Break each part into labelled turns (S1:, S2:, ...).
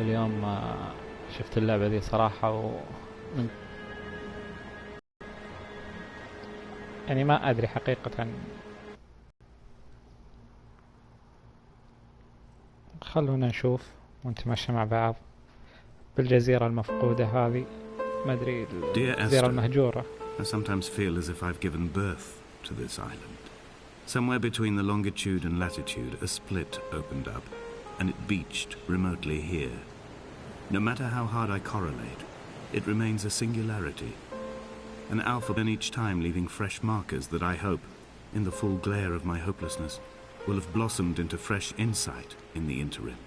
S1: واليوم شفت اللعبة دي صراحة يعني ما أدري حقيقة. خلونا نشوف ونتمشى مع بعض بالجزيرة المفقودة هذه، ما أدري
S2: Dear
S1: الجزيرة
S2: Esther,
S1: المهجورة.
S2: I sometimes feel as if I've given birth to this island. Somewhere between the longitude and latitude, a split opened up, and it beached remotely here. No matter how hard I correlate, it remains a singularity. An alphabet each time leaving fresh markers that I hope, in the full glare of my hopelessness, will have blossomed into fresh insight in the interim.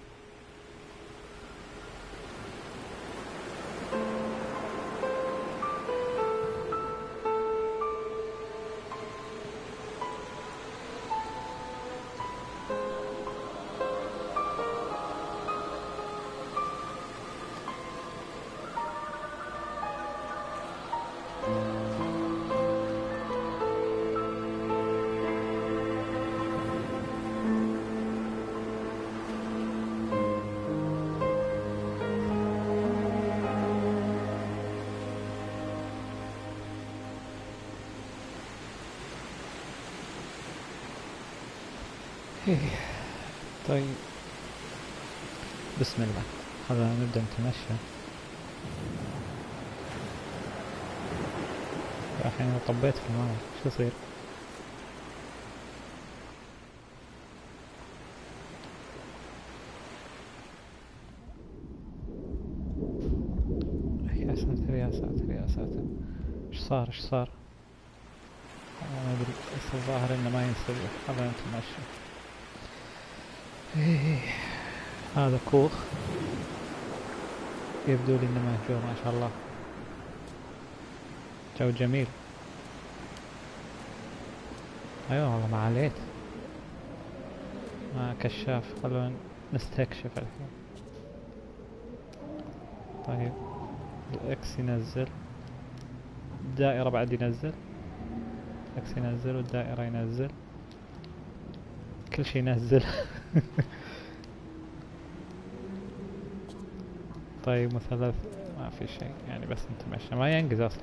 S1: طيب بسم الله، خلينا نبدأ نتمشى. الحين أنا طبيت في الماء، شو يصير؟ يا ساتر يا ساتر يا ساتر، ايش صار ايش صار؟ ما ادري، بس الظاهر انه ما ينسلخ. خلينا نتمشى. هذا كوخ يبدو لي انه مهجور، ما شاء الله. جو جميل. ايوه والله ما عليت. كشاف، خلونا نستكشف الحين. طيب الاكس ينزل، الدائرة بعد ينزل، الاكس ينزل والدائرة ينزل، كل شي ينزل. طيب مثلث ما في شيء يعني، بس نتمشى ما ينقز اصلا.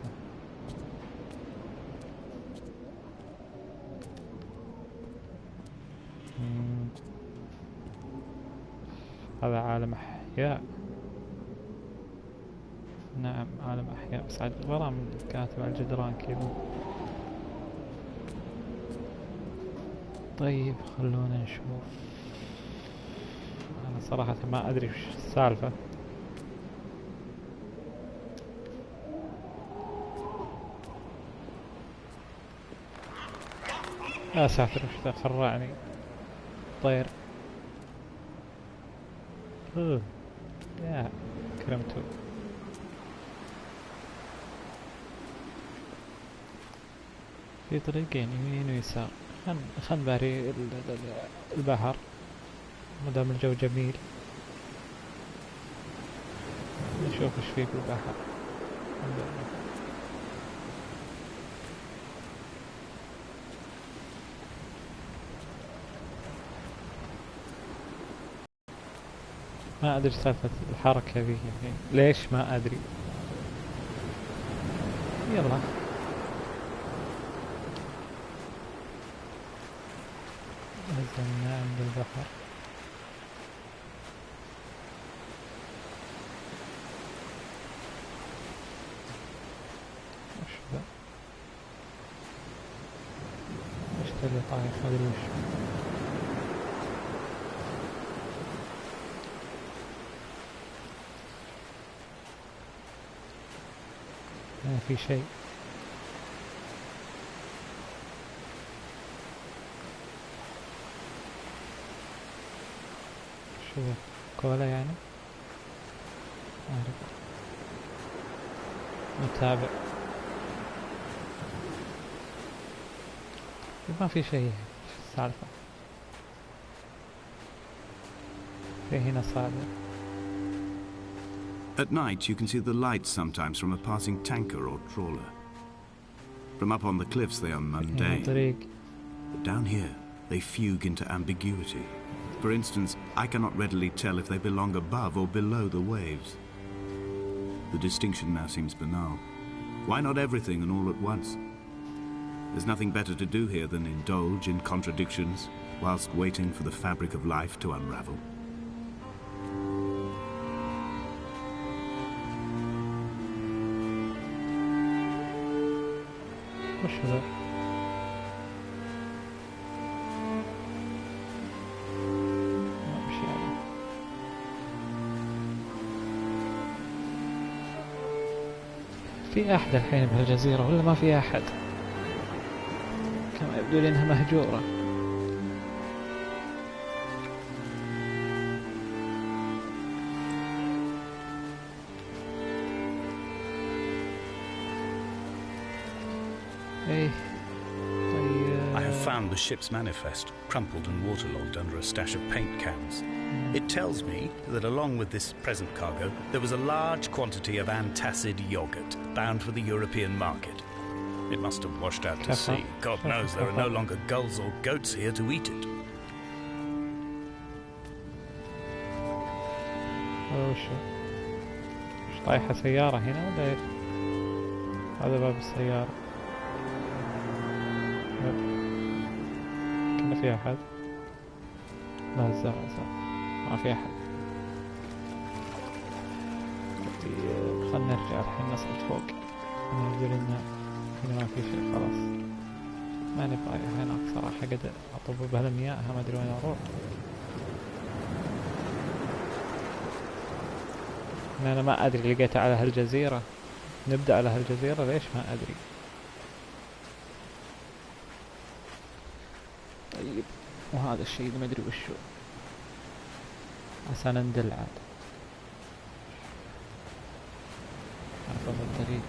S1: هذا عالم احياء. نعم عالم احياء، بس عاد غرام كاتب على الجدران كذا. طيب خلونا نشوف. انا صراحة ما ادري وش السالفة. يا ساتر وش ذا خرعني طير. يا كرمتو. في طريقين يمين ويسار، خل باري البحر مدام الجو جميل. نشوف ايش فيه بالبحر. ما ادري سالفة الحركة ذي يعني ليش، ما ادري. يلا نزلنا عند البحر. وش ذا؟ وش ذا اللي طايح؟ ما ادري وش. ما في شيء. شو ذا؟ كولا يعني؟ أعرف. نتابع. ما في شيء. شو السالفة؟ في هنا صادر.
S2: At night, you can see the lights sometimes from a passing tanker or trawler. From up on the cliffs, they are mundane. But
S1: طريق.
S2: down here, they fugue into ambiguity. For instance, I cannot readily tell if they belong above or below the waves. The distinction now seems banal. Why not everything and all at once? There's nothing better to do here than indulge in contradictions whilst waiting for the fabric of life to unravel.
S1: وش ذا؟ في أحد الحين بهالجزيرة ولا ما في أحد؟ كما يبدو لي إنها مهجورة. إيه طيب.
S3: I have found the ship's manifest, crumpled and waterlogged under a stash of paint cans. It tells me that along with this present cargo, there was a large quantity of antacid yogurt bound for the European market. It must have washed out to sea. God knows there are no longer gulls or goats here to eat it.
S1: وش طايحة سيارة هنا ولا ايش؟ هذا باب السيارة. كنا في أحد؟ لا الزرع صح. ما في أحد. خلنا نرجع الحين نصعد فوق. نقول إن هنا ما في شيء خلاص. ما نبغى هناك صراحة قد أطب بهالمياه ما أدري وين أروح. أنا ما أدري لقيت على هالجزيرة. نبدأ على هالجزيرة ليش ما أدري. طيب وهذا الشيء اللي ما أدري وشو. عسى نندل عاد. أعرف الطريق.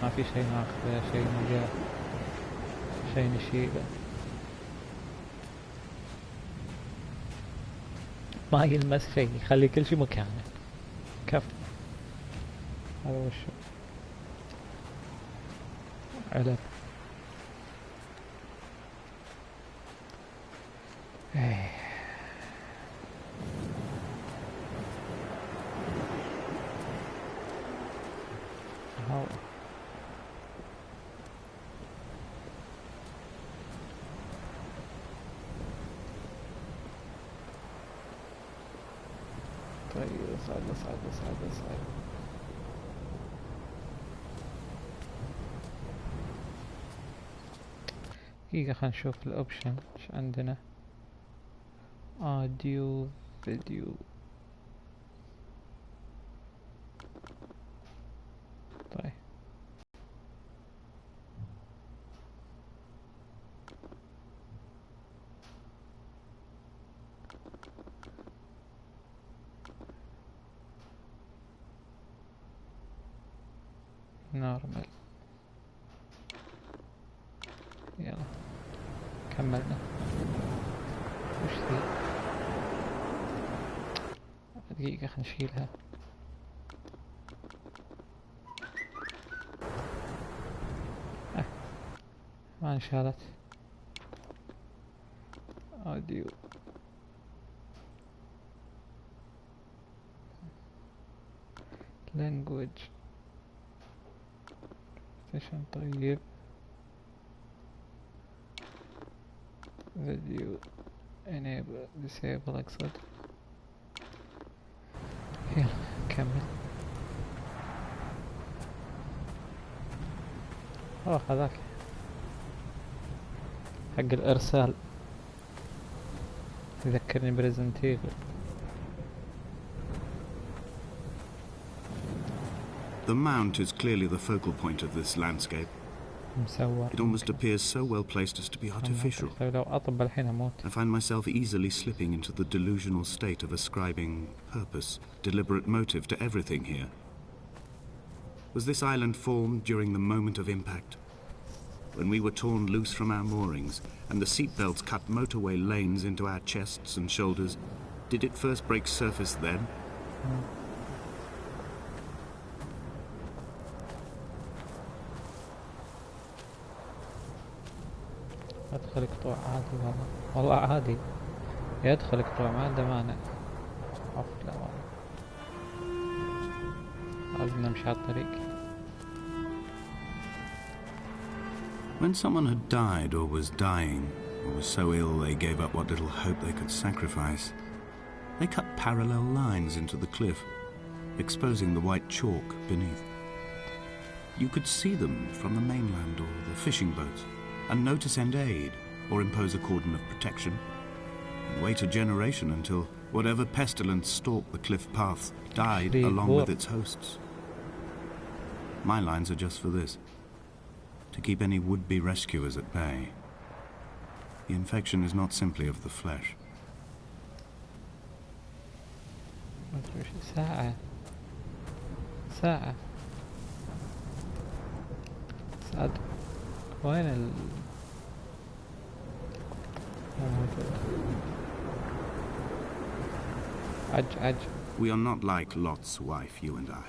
S1: ما في شيء ناخذه، شيء نجاه، شيء نشيله. ما يلمس شيء، يخلي كل شيء مكانه. كفو. هذا وشو؟ علب. طيب صعد. دقيقة خلينا نشوف الاوبشن ايش عندنا. اوديو فيديو. طيب نورمال. يلا كملنا. وش ذي؟ دقيقة خلينا نشيلها. ما انشالت. اوديو لانجويج ستيشن. طيب فيديو enable disable اقصد. يلا كمل. هذاك حق الارسال يذكرني بريزنت ايفل.
S2: The mount is clearly the focal point of this landscape. It almost appears so well placed as to be artificial. I find myself easily slipping into the delusional state of ascribing purpose, deliberate motive to everything here. Was this island formed during the moment of impact? When we were torn loose from our moorings and the seatbelts cut motorway lanes into our chests and shoulders, did it first break surface then?
S1: ادخل قطوع عادي والله عادي. يدخلك طبعا ما عنده مانع. لا لازم نمشي على الطريق.
S2: When someone had died or was dying, or was so ill they gave up what little hope they could sacrifice, they cut parallel lines into the cliff, exposing the white chalk beneath. You could see them from the mainland or the fishing boats, and know to send aid or impose a cordon of protection, and wait a generation until whatever pestilence stalked the cliff paths died along with its hosts. My lines are just for this, to keep any would-be rescuers at bay. The infection is not simply of the flesh.
S1: ساعة سعد وين عج.
S2: We are not like Lot's wife, you and I.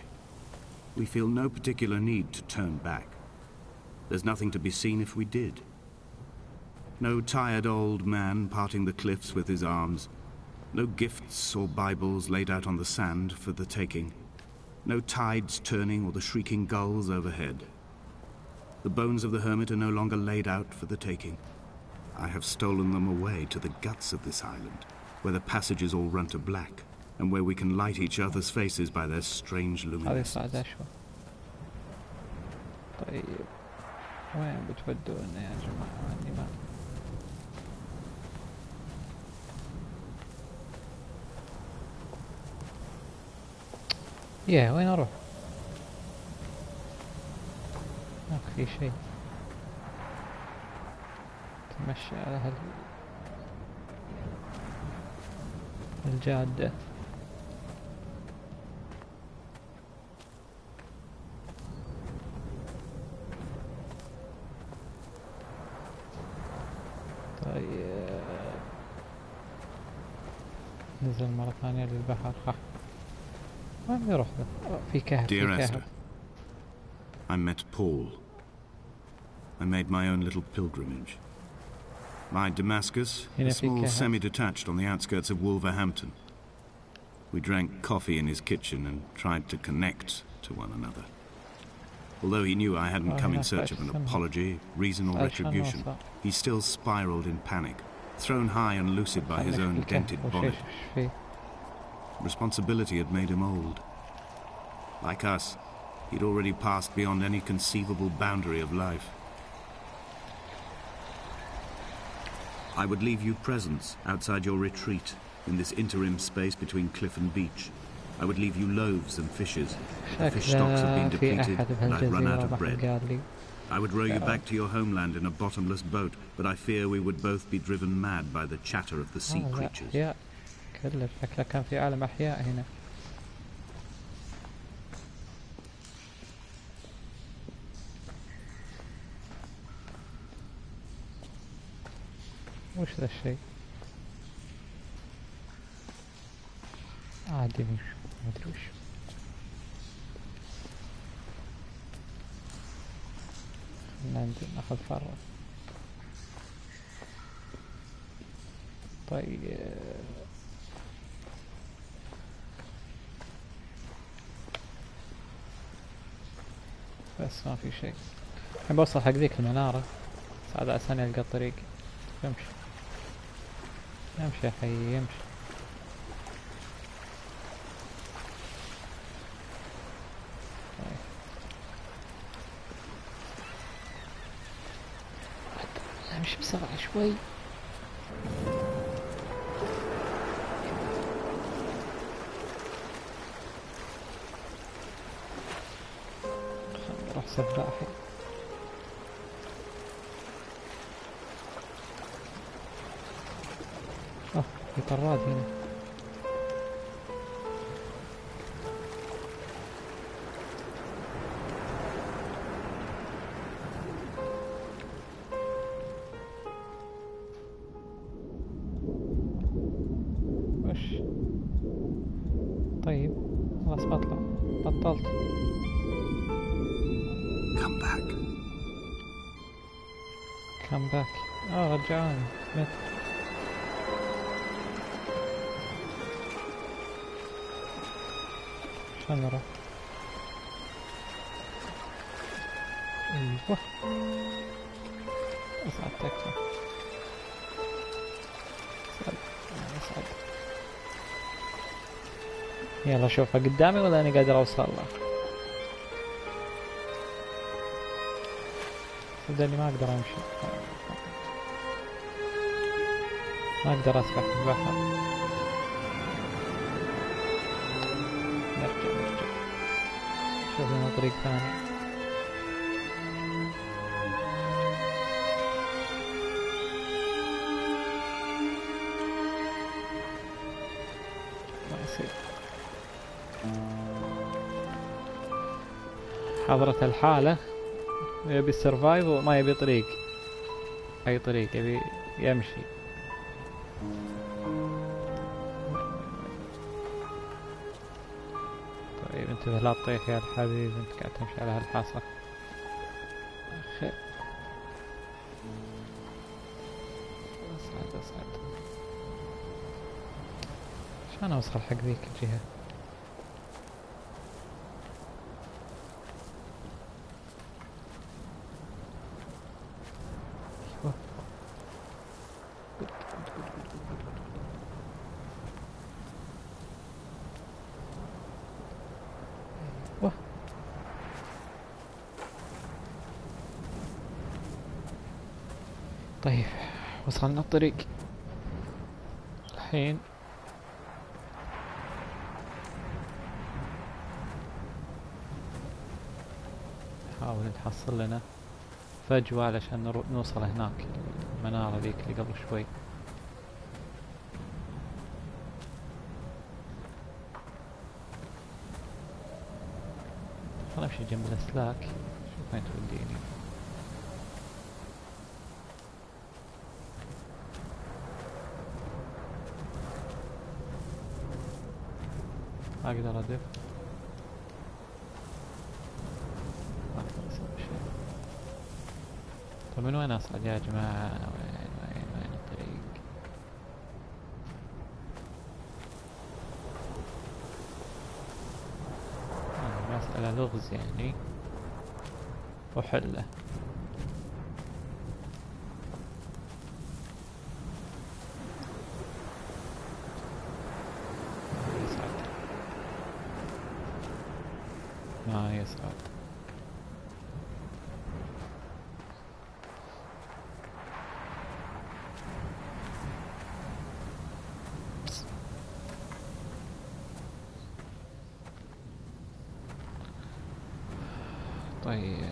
S2: We feel no particular need to turn back. There's nothing to be seen if we did. No tired old man parting the cliffs with his arms. No gifts or Bibles laid out on the sand for the taking. No tides turning or the shrieking gulls overhead. The bones of the hermit are no longer laid out for the taking. I have stolen them away to the guts of this island, where the passages all run to black, and where we can light each other's faces by their strange luminescence.
S1: طيب وين بتودونا يا جماعة؟ عني ما وين اروح؟ في شيء تمشي على الجادة. طيب نزل مرة ثانية للبحر. وين يروح في كهف؟
S2: Dear Esther, I met Paul. I made my own little pilgrimage. My Damascus, a small semi-detached on the outskirts of Wolverhampton. We drank coffee in his kitchen and tried to connect to one another. Although he knew I hadn't come in search of an apology, reason or retribution, he still spiraled in panic, thrown high and lucid by his own dented body. Responsibility had made him old. Like us, he'd already passed beyond any conceivable boundary of life. I would leave you presents outside your retreat in this interim space between cliff and beach. I would leave you loaves and fishes. The fish stocks have been depleted and I'd run out of bread. I would row you back to your homeland in a bottomless boat, but I fear we would both be driven mad by the chatter of the sea creatures.
S1: شكله كان في عالم أحياء هنا. وش ذا الشيء؟ عادي مش ما أدري وش. ننزل ناخذ فرة. طيب بس ما في شيء. الحين بوصل حق ذيك المنارة بعد عشان يلقى الطريق. يمشي يا حي يمشي. امشي بسرعة شوي. خلنا نروح سباحي. في طراد هنا. وش طيب خلاص بطلع. بطلت.
S2: Come back.
S1: Come back. رجعوني. مت خلنا نروح. ايوه اصعد تكفى. اصعد. يلا شوفها قدامي ولا انا قادر اوصل له؟ صدقني ما اقدر امشي، ما اقدر اسبح في البحر. نرجع شوف لنا طريق ثاني. ما يصير. حضرة الحالة يبي السرفايف وما يبي طريق، اي طريق يبي يمشي. طيب انتبه لا تطيح يا الحبيب، انت قاعد تمشي على هالحصى. اخي اصعد عشان اوصل حق ذيك الجهة. طيب وصلنا الطريق الحين. نحاول نحصل لنا فجوة علشان نوصل هناك المنارة ذيك اللي قبل شوي. خلنا نمشي جنب الأسلاك شوف وين توديني. ما اقدر ادف، ما اقدر اسوي شيء. طيب من وين اصعد يا جماعة؟ وين الطريق؟ مسألة لغز يعني وحله. ما يصعد. طيب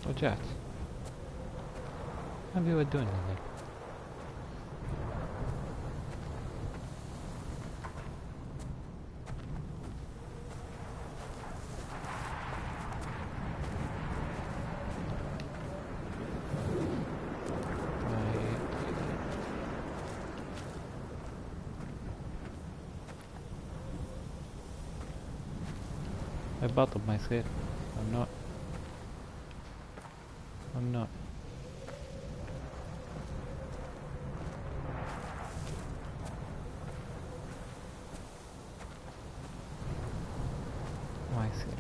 S1: رجعت. ما بيودوني هذول. الباطب ما يصير، ممنوع ممنوع. ما يصير،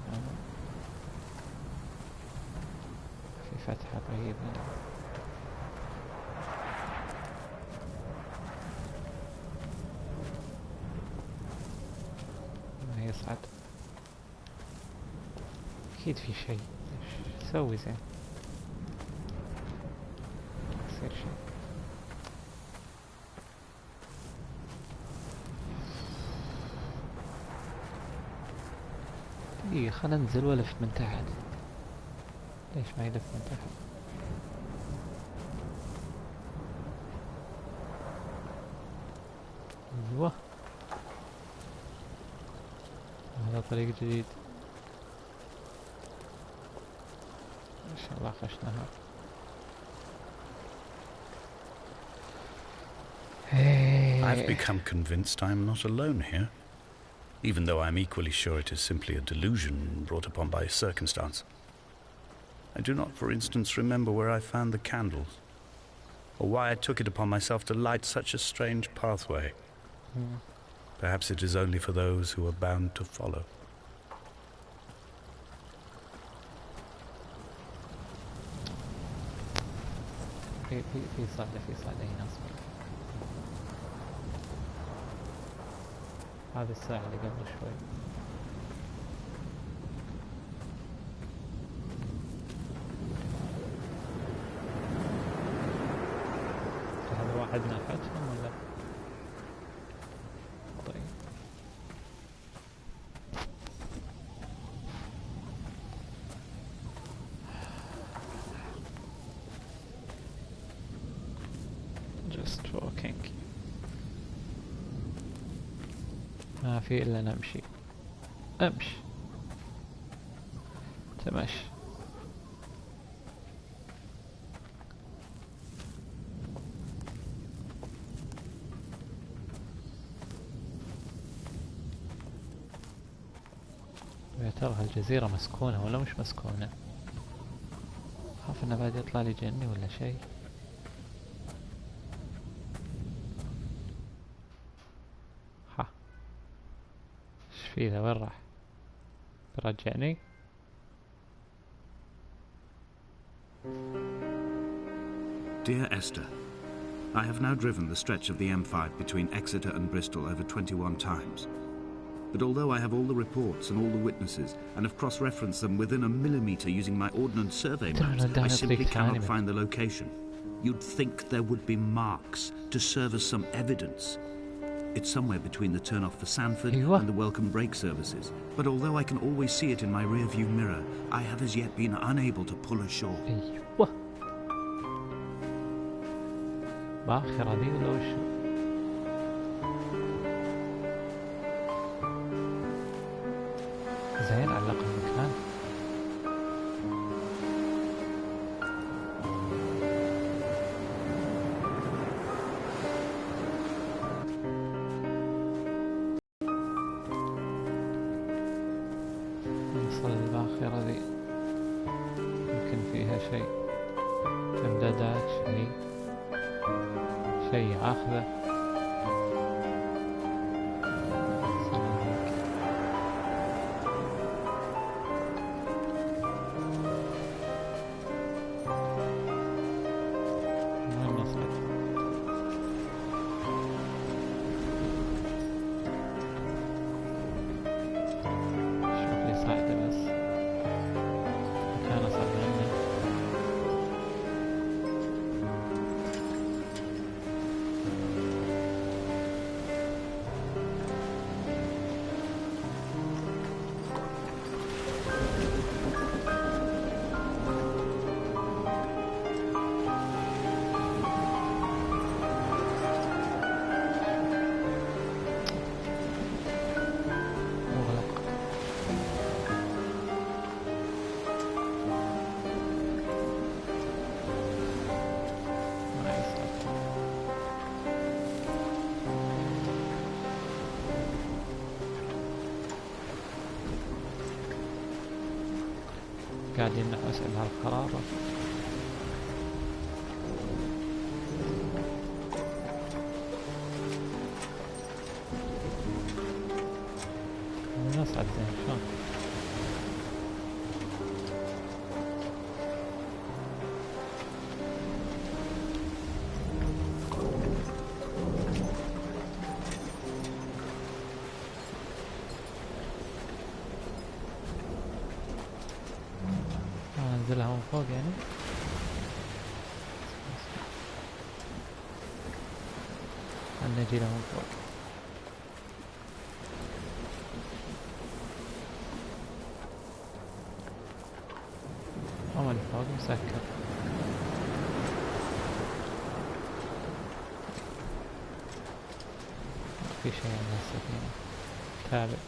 S1: في فتحة رهيبة. ما يصعد. أكيد في شيء، إيش سوي زين؟ يصير شيء. دقيقة خلنا ننزل والف من تحت. ليش ما يلف من تحت؟ ايوه هذا طريق جديد ان شاء الله خشناها.
S3: I've become convinced I'm not alone here, even though I'm equally sure it is simply a delusion brought upon by circumstance. I do not, for instance, remember where I found the candles, or why I took it upon myself to light such a strange pathway. Perhaps it is only for those who are bound to follow.
S1: في صعدة هنا اصبر. هذه الساعة اللي قبل شوي. هذا واحد نافتهم ولا؟ طيب. Just walking. ما في إلا نمشي. أمشي. تمشي. يا ترى هالجزيرة مسكونة ولا مش مسكونة؟ خاف انه بعد يطلع لي جني ولا شيء. ها ايش في ذا؟ وين راح؟ برجعني؟
S2: Dear Esther, I have now driven the stretch of the M5 between Exeter and Bristol over 21 times. But although I have all the reports and all the witnesses, and have cross-referenced them within a millimetre using my ordnance survey maps, I simply cannot find the location. You'd think there would be marks to serve as some evidence. It's somewhere between the turn-off for Sanford and the welcome brake services. But although I can always see it in my rear-view mirror, I have as yet been unable to pull ashore.
S1: ايوه باخرة دي ولا وشو؟ زين علق المكان. نوصل للباخرة ذي يمكن فيها شيء، امدادات، شيء اخذه. قاعدين نحوس على هالقرارة. نصعد زين شلون؟ انزلها من فوق يعني. نجي لها من فوق. اللي فوق مسكر. في شيء على السفينة. تابع.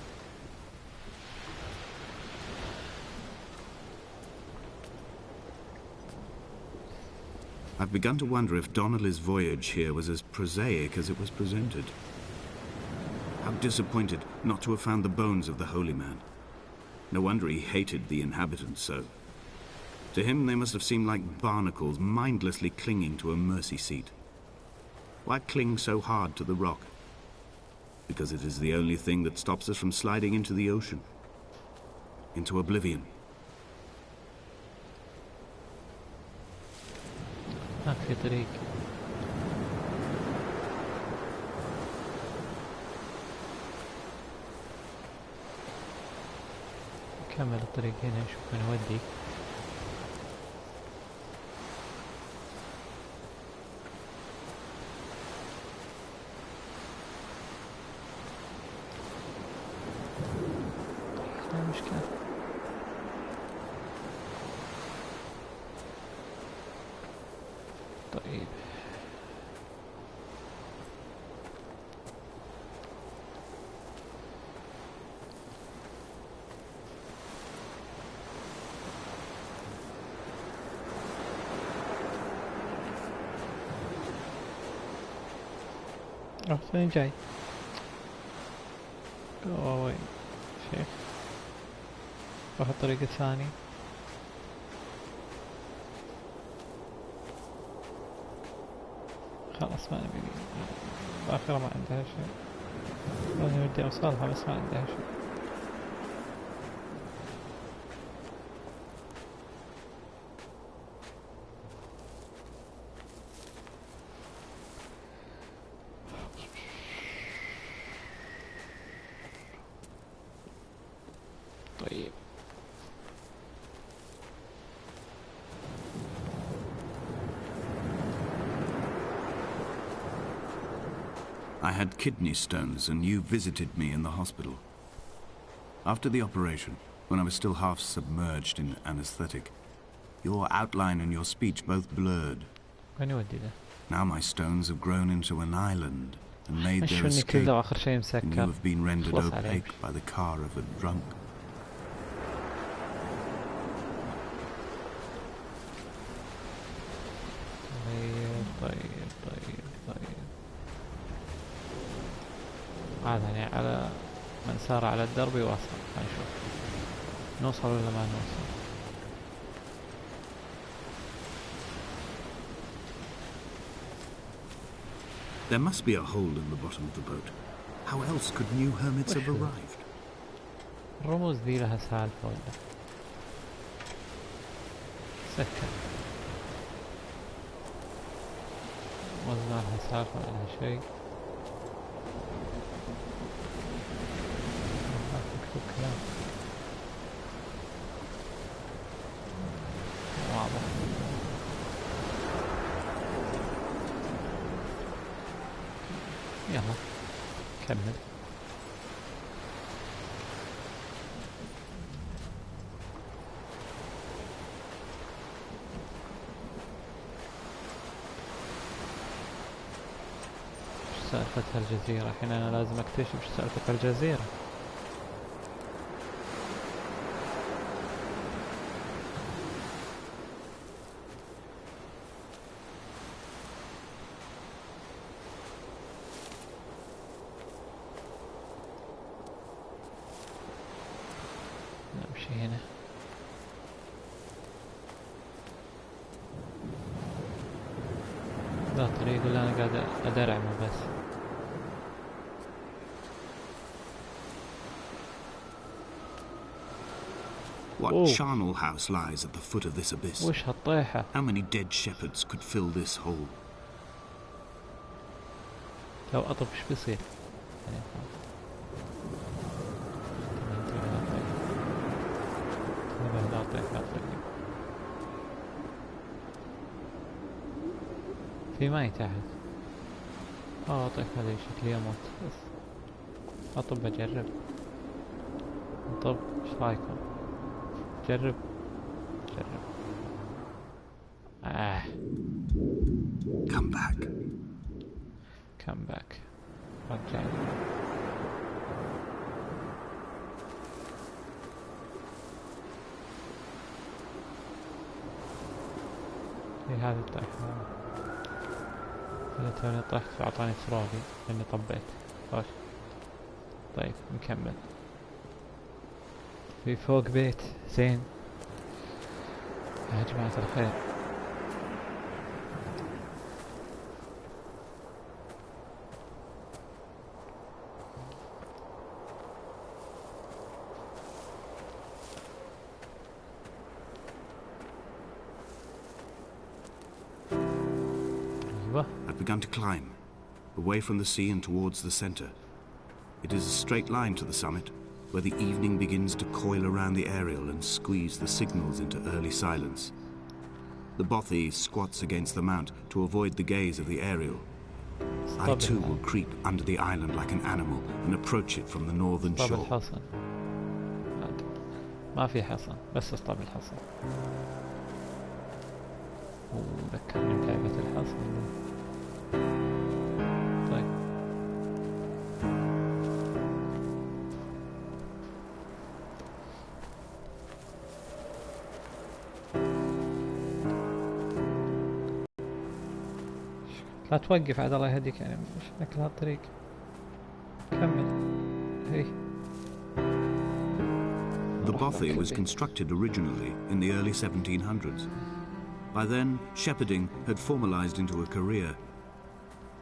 S2: I've begun to wonder if Donnelly's voyage here was as prosaic as it was presented. How disappointed not to have found the bones of the holy man. No wonder he hated the inhabitants so. To him, they must have seemed like barnacles mindlessly clinging to a mercy seat. Why cling so hard to the rock? Because it is the only thing that stops us from sliding into the ocean. Into oblivion.
S1: هناك في طريق. نكمل الطريق هنا نشوف وين نودي. لا مشكلة. طيب رحت فين جاي؟ وين شيخ؟ روح الطريق الثاني. خلاص ما نبي باخرة ما عندها شيء. أنا ودي أوصلها بس ما عندها شيء. طيب
S2: I had kidney stones and you visited me in the hospital. After the operation, when I was still half submerged in anesthetic, your outline and your speech both blurred.
S1: وين يودي ذا؟
S2: Now my stones have grown into an island and made their
S1: مشوني
S2: escape,
S1: كذا وآخر شيء
S2: and you
S1: مسكر.
S2: have been rendered
S1: خلاص عليك.
S2: opaque by the car of a drunk.
S1: طيب عاد يعني على من سار على الدرب يواصل. نشوف نوصل ولا ما نوصل.
S2: There must be a hole in the bottom of the boat. How else could new hermits have arrived?
S1: الرموز ذي لها سالفة ولا سكر؟ رموز ما لها سالفة ولا لها شيء. مكتوب كلام واضح. يلا كمل. ايش سالفة هالجزيرة؟ الحين انا لازم اكتشف ايش سالفة هالجزيرة. نمشي هنا. ذا الطريق اللي انا قاعد ادرعمه بس.
S2: What
S1: Oh.
S2: charnel house lies at the foot of this abyss?
S1: وش هالطيحة؟
S2: How many dead shepherds could fill this hole?
S1: لو اطب ايش بيصير؟ يعني لا طيح. في ماي تحت. طيح هذا شكلي اموت بس. اطب اجرب. طب ايش رايكم؟ جرب.
S2: Come back.
S1: رجعني. في هذه الطيحة. أنا توني طحت فأعطاني ترابي لأني طبيت. خوش. طيب نكمل. في فوق بيت زين. يا جماعة الخير.
S2: I've begun to climb, away from the sea and towards the centre. It is a straight line to the summit, where the evening begins to coil around the aerial and squeeze the signals into early silence. The bothy squats against the mount to avoid the gaze of the aerial. I too will creep under the island like an animal and approach it from the northern shore.
S1: الحصن. ما في حصن، بس اسطبل الحصن. وذكرني بلعبة الحصن. طيب. لا توقف عاد الله يهديك، يعني مش لك هالطريق. كمل. هي.
S2: The bothy was constructed originally in the early 1700s. By then, shepherding had formalized into a career.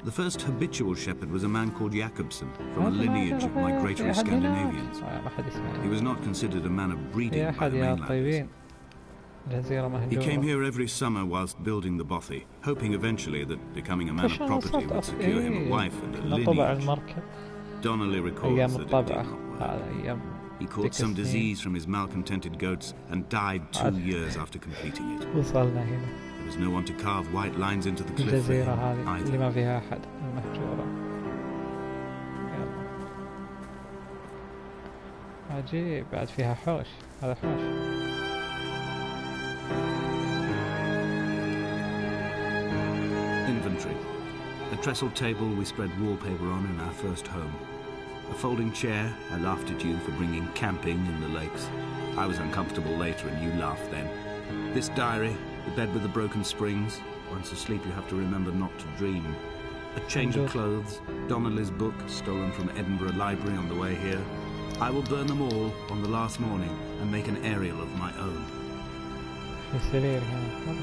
S2: The first habitual shepherd was a man called Jakobsen, from a lineage of migratory Scandinavians. He was not considered a man of breeding by the mainlanders. He came here every summer whilst building the bothy, hoping eventually that becoming a man of property would secure him a wife and a lineage. Donnelly records that it did not work. He caught some disease from his malcontented goats and died 2 years after completing it. There was no one to carve white lines into the cliff for him either.
S1: عجيب، بعد فيها حوش. هذا حوش.
S2: Inventory. A trestle table we spread wallpaper on in our first home. A folding chair. I laughed at you for bringing camping in the lakes. I was uncomfortable later and you laughed then. This diary, the bed with the broken springs. Once asleep you have to remember not to dream. A change of clothes. Donnelly's book, stolen from Edinburgh Library on the way here. I will burn them all on the last morning and make an aerial of my own.
S1: في سرير هنا.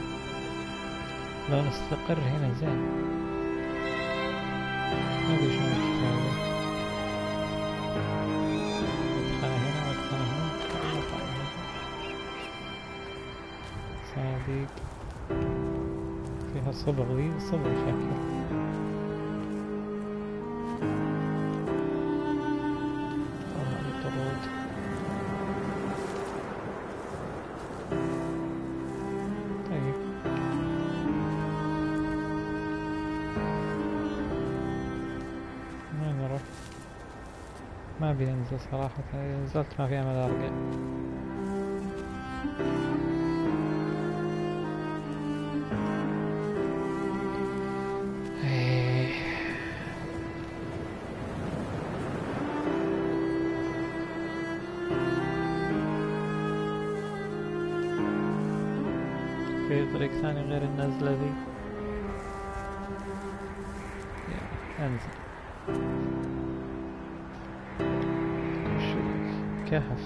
S1: لو نستقر هنا زين. ما ادري شلون نشتغل. صناديق فيها صبغ، ذي صبغ شكله. هذه طرود. طيب وين نروح؟ ما ابي انزل صراحة، إذا نزلت ما في امل ارجع. في طريق ثاني غير النزلة ذي؟ يلا انزل. وش كهف؟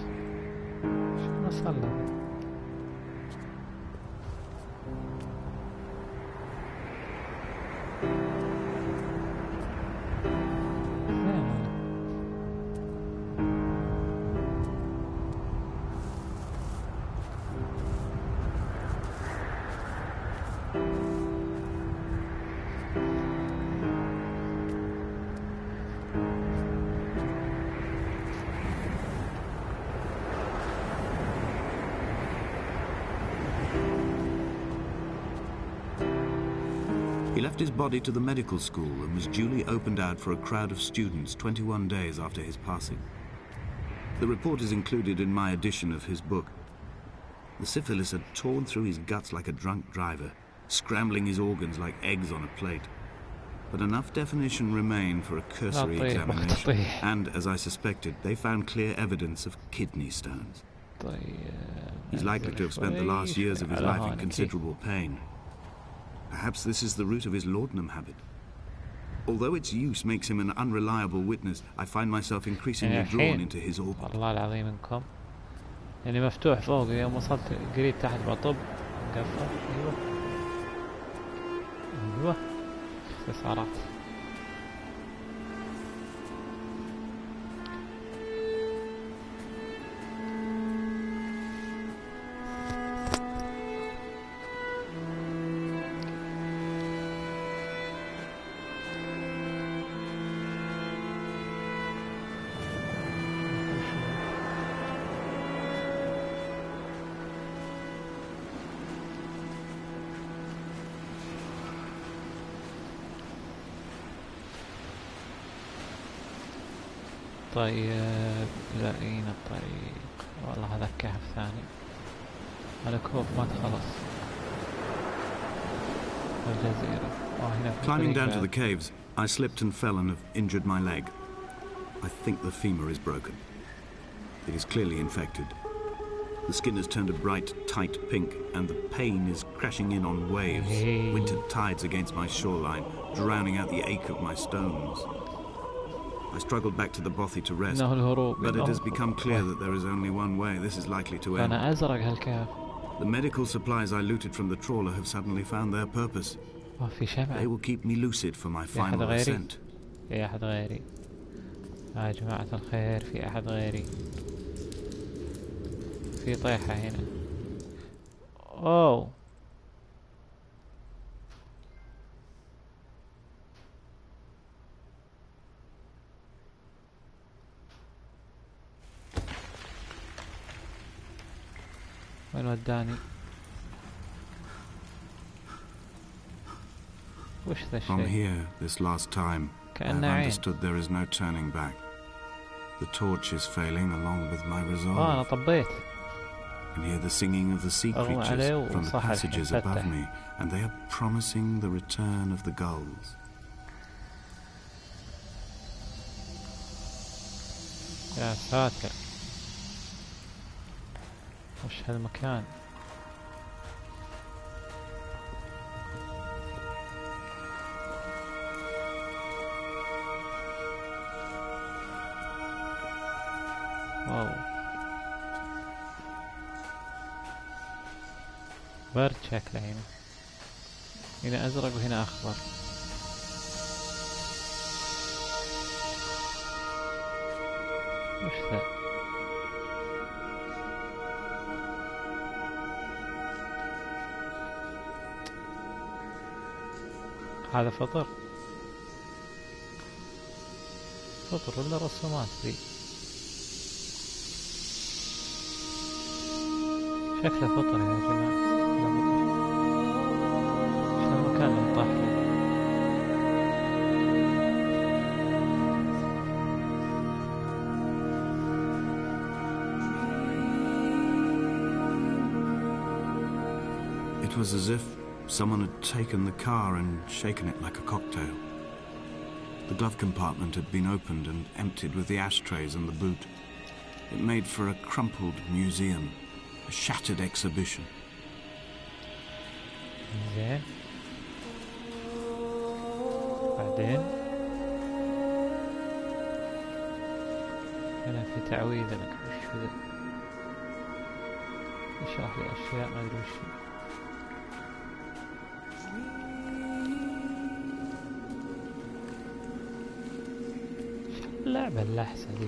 S1: شو صلى؟
S2: He left his body to the medical school and was duly opened out for a crowd of students 21 days after his passing. The report is included in my edition of his book. The syphilis had torn through his guts like a drunk driver, scrambling his organs like eggs on a plate. But enough definition remained for a cursory examination, and, as I suspected, they found clear evidence of kidney stones. He's likely to have spent the last years of his life in considerable pain. Perhaps this is the root of his laudanum habit. Although its use makes him an unreliable witness, I find myself increasingly drawn into his orbit.
S1: والله العظيم انكم يعني مفتوح فوق، يوم وصلت قريب تحت بطب قفل. ايوه ايوه اختصارات. طيب لاقينا الطريق. والله هذا كهف ثاني. الكهوف ما تخلص. الجزيرة. هنا في
S2: Climbing
S1: طريق
S2: down to
S1: بعد.
S2: the caves, I slipped and fell and have injured my leg. I think the femur is broken. It is clearly infected. The skin has turned a bright, tight pink, and the pain is crashing in on waves,
S1: Hey.
S2: winter tides against my shoreline, drowning out the ache of my stones. I struggled back to the bothy to rest,
S1: إنه الهروب.
S2: but it
S1: إنه-
S2: has become clear that there is only one way this is likely to end.
S1: أنا أزرق هالكهف.
S2: The medical supplies I looted from the trawler have suddenly found their purpose.
S1: في
S2: They
S1: شمعة.
S2: will keep me lucid for my
S1: في أحد
S2: final
S1: غيري؟
S2: ascent.
S1: في أحد غيري. يا جماعة الخير، في أحد غيري. في طيحة هنا. أوه. وين وداني؟ وش ذا
S2: From
S1: الشيء؟
S2: here, this last time, I have
S1: كأنه عين.
S2: understood there is no turning back. The torch is failing along with my
S1: أنا
S2: resolve.
S1: طبيت.
S2: And hear the singing of the sea
S1: أغمى
S2: creatures
S1: عليه
S2: from the
S1: وصح الحين
S2: passages
S1: فتح.
S2: above me, and they are promising the return of the gulls.
S1: يا ساتر، وش هالمكان؟ واو، برد شكله هنا. هنا أزرق وهنا أخضر. وش ذا؟ هذا فطر؟ فطر ولا رسومات ذي؟ شكله فطر يا جماعة. لا فطر. وش المكان اللي طاح فيه؟
S2: It was as if someone had taken the car and shaken it like a cocktail. The glove compartment had been opened and emptied with the ashtrays and the boot. It made for a crumpled museum, a shattered exhibition.
S1: زين. بعدين هنا في تعويذة لك. وش ذا؟ يشرح لي أشياء ما أدري وش هي. اللعبة اللحسة دي.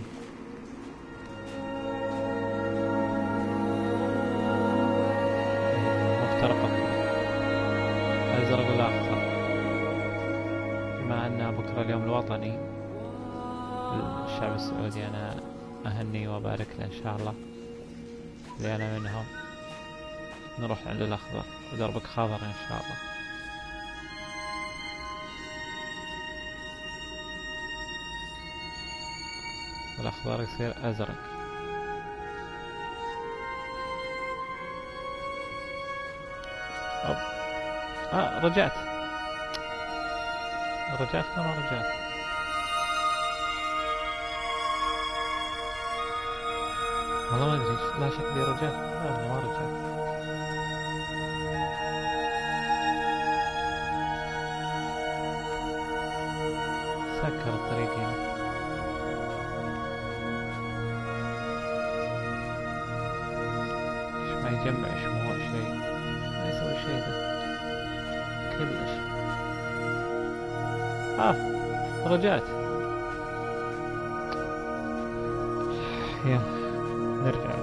S1: مفترقة. أزرق ولا أخضر؟ بما أن بكرة اليوم الوطني للشعب السعودي، أنا أهني وأبارك له إن شاء الله. اللي أنا منهم. نروح عند الأخضر ودربك خضر إن شاء الله. الأخضر يصير أزرق. أوب. رجعت. رجعت ولا ما رجعت؟ والله ما أدري. لا شكلي رجعت. لا والله ما رجعت. سكر الطريق هنا. ما يجمع شموع شيء. ما شيء ذا كلش. رجعت. يلا نرجع.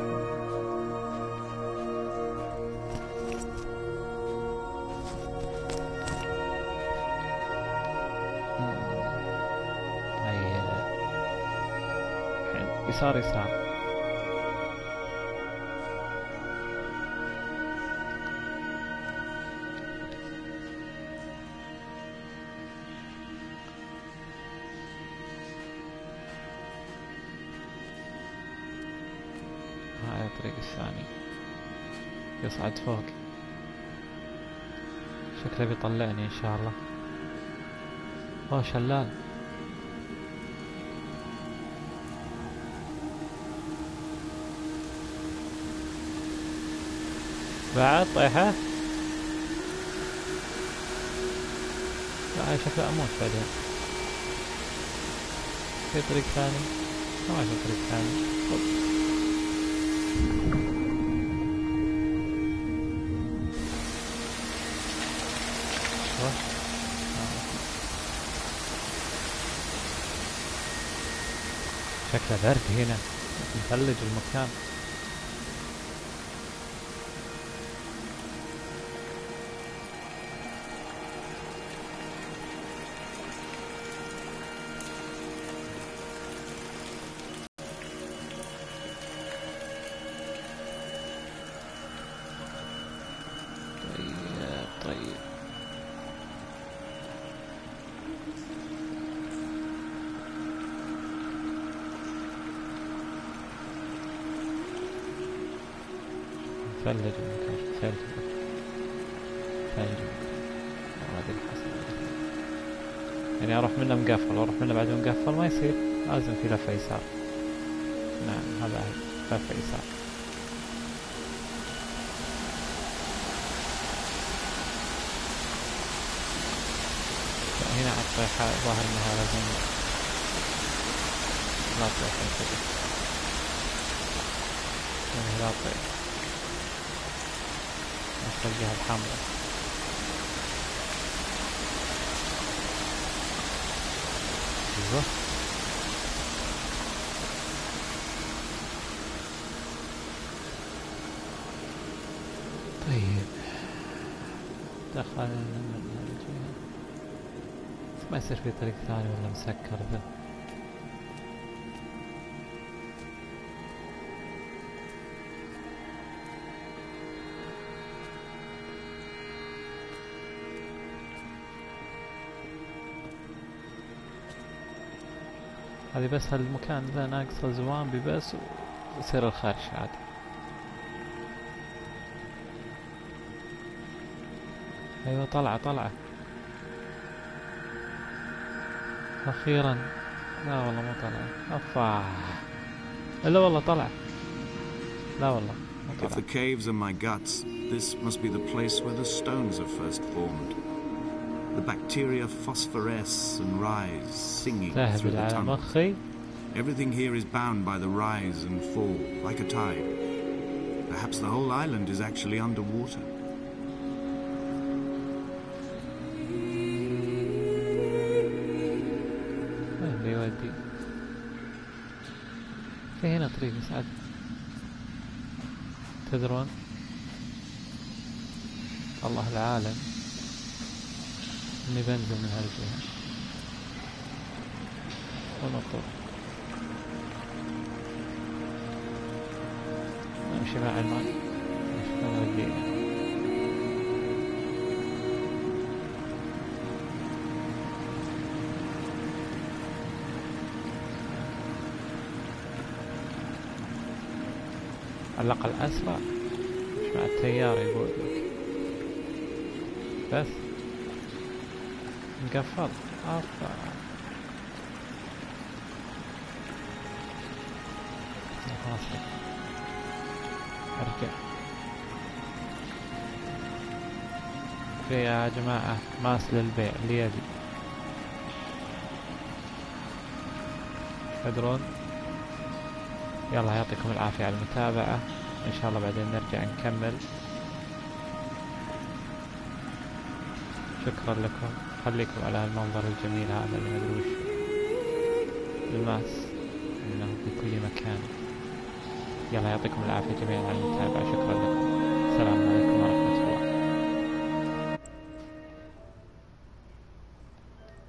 S1: يسار يسار. هاي الطريق الثاني يصعد فوق. شكله بيطلعني ان شاء الله. اوه شلال. بعد طيحة. لا شكله اموت بعدين. في طريق ثاني. ما في طريق ثاني. شكله برد هنا. مثلج المكان. طيب ثلج المكان. ثلج هذه الحسنة. يعني اروح منه مقفل واروح منه بعدين مقفل ما يصير. لازم في لفة يسار. نعم هذا لفة يسار. هنا الطيحة ظاهر انها لازم لا تطيح كذا. يعني لا تطيح. نختار الجهة الحمراء. ايوه. طيب دخلنا من هالجهة. ما يصير في طريق ثاني ولا مسكر ذا. هذه بس هالمكان ذا ناقصه زوامبي بس ويصير الخرش عاد. ايوه طلعة اخيرا. لا والله مو طلع. افا لا والله طلع. لا والله مو
S2: If
S1: طلع.
S2: the caves are my guts, this must be the place where the stones are first formed. The bacteria phosphoresce and rise, singing through
S1: تهبل
S2: the
S1: على
S2: tunnels.
S1: مخي.
S2: Everything here is bound by the rise and fall, like a tide. Perhaps the whole island is actually underwater.
S1: اللي يودي في هنا طريق يسعد. تدرون الله العالم اني بنزل من هالجهة ونطر نمشي مع الماء. شلون ودينا. على الأقل أسرع. مش مع التيار يقول لك بس مقفل. خلاص ارجع. في يا جماعة ماس للبيع اللي يبي. تدرون يلا يعطيكم العافية على المتابعة. ان شاء الله بعدين نرجع نكمل شكرا لكم. خليكم على هالمنظر الجميل هذا اللي مدري وش الماس انه في كل مكان. يلا يعطيكم العافية جميعا على المتابعة. شكرا لكم. السلام عليكم ورحمة الله.